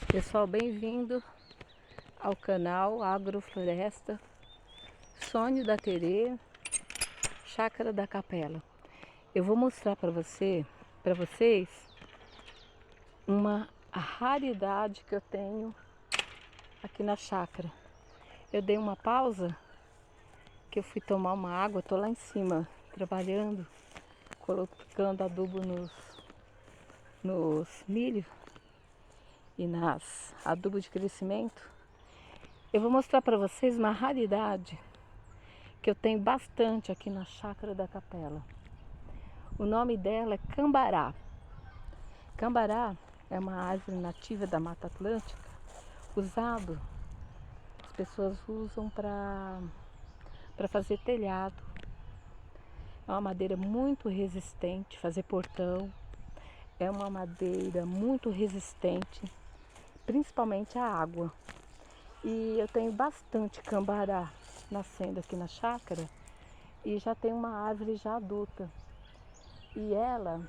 Pessoal, bem-vindo ao canal Agrofloresta, Sonho da Terê, Chácara da Capela. Eu vou mostrar para vocês uma raridade que eu tenho aqui na chácara. Eu dei uma pausa, que eu fui tomar uma água, tô lá em cima trabalhando, colocando adubo nos milho e nas adubo de crescimento. Eu vou mostrar para vocês uma raridade que eu tenho bastante aqui na Chácara da Capela. O nome dela é cambará. Cambará é uma árvore nativa da Mata Atlântica, as pessoas usam para fazer telhado. É uma madeira muito resistente, fazer portão. É uma madeira muito resistente, principalmente à água. E eu tenho bastante cambará nascendo aqui na chácara e já tem uma árvore já adulta. E ela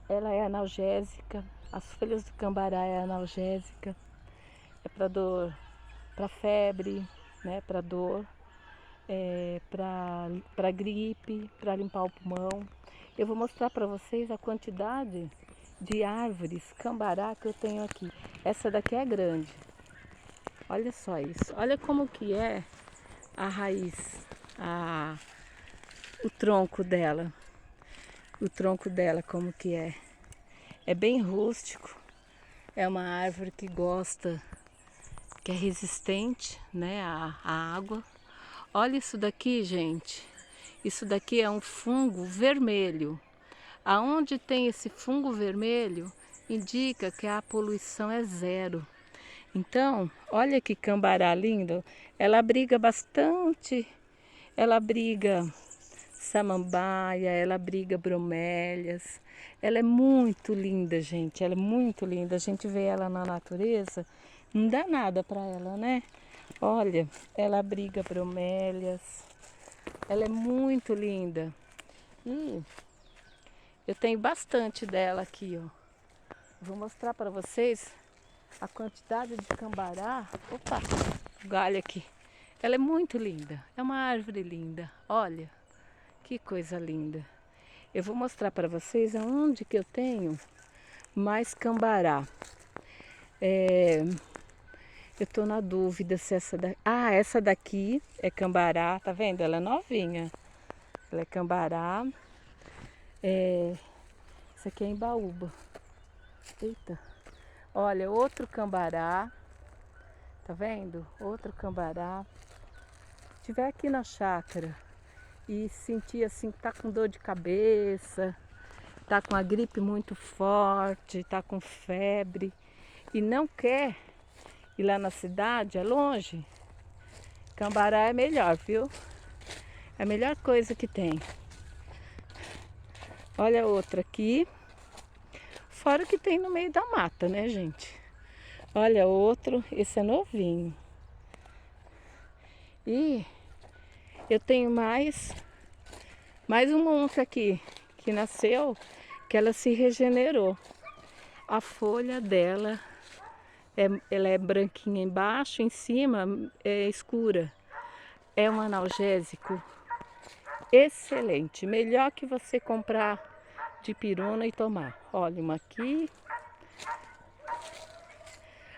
é analgésica, as folhas do cambará é analgésica, é para dor, para febre, né, para dor, para gripe, para limpar o pulmão. Eu vou mostrar para vocês a quantidade de árvores cambará que eu tenho aqui. Essa daqui é grande. Olha só isso. Olha como que é a raiz, o tronco dela. O tronco dela como que é. É bem rústico. É uma árvore que que é resistente, né, à água. Olha isso daqui, gente. Isso daqui é um fungo vermelho. Aonde tem esse fungo vermelho, indica que a poluição é zero. Então, olha que cambará lindo. Ela abriga bastante. Ela abriga samambaia, ela abriga bromélias. Ela é muito linda, gente. Ela é muito linda. A gente vê ela na natureza, não dá nada para ela, né? Olha, ela abriga bromélias. Ela é muito linda. E eu tenho bastante dela aqui, ó. Vou mostrar para vocês a quantidade de cambará. Opa, o galho aqui. Ela é muito linda. É uma árvore linda. Olha, que coisa linda. Eu vou mostrar para vocês aonde que eu tenho mais cambará. Eu tô na dúvida se essa daqui... Ah, essa daqui é cambará, tá vendo? Ela é novinha. Ela é cambará. Essa aqui é embaúba. Eita. Olha, outro cambará. Tá vendo? Outro cambará. Se estiver aqui na chácara e sentir assim que tá com dor de cabeça, tá com a gripe muito forte, tá com febre e não quer ir lá na cidade, é longe, cambará é melhor, viu? É a melhor coisa que tem. Olha outra aqui, fora que tem no meio da mata, né, gente? Olha outro, esse é novinho. E eu tenho mais uma onça aqui que nasceu, que ela se regenerou. A folha dela ela é branquinha embaixo, em cima é escura. É um analgésico excelente, melhor que você comprar de pirona e tomar. Olha, uma aqui,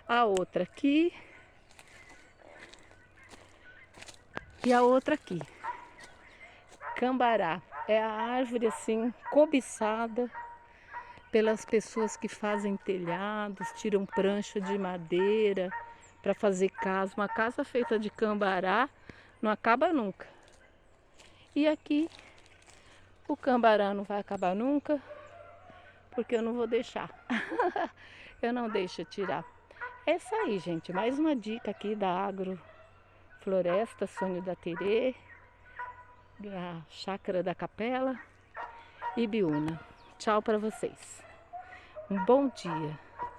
a outra aqui e a outra aqui. Cambará é a árvore assim cobiçada pelas pessoas que fazem telhados, tiram prancha de madeira para fazer casa. Uma casa feita de cambará não acaba nunca. E aqui o cambará não vai acabar nunca, porque eu não vou deixar. Eu não deixo tirar. É isso aí, gente. Mais uma dica aqui da Agrofloresta Sonho da Terê, da Chácara da Capela e Biúna. Tchau para vocês. Um bom dia.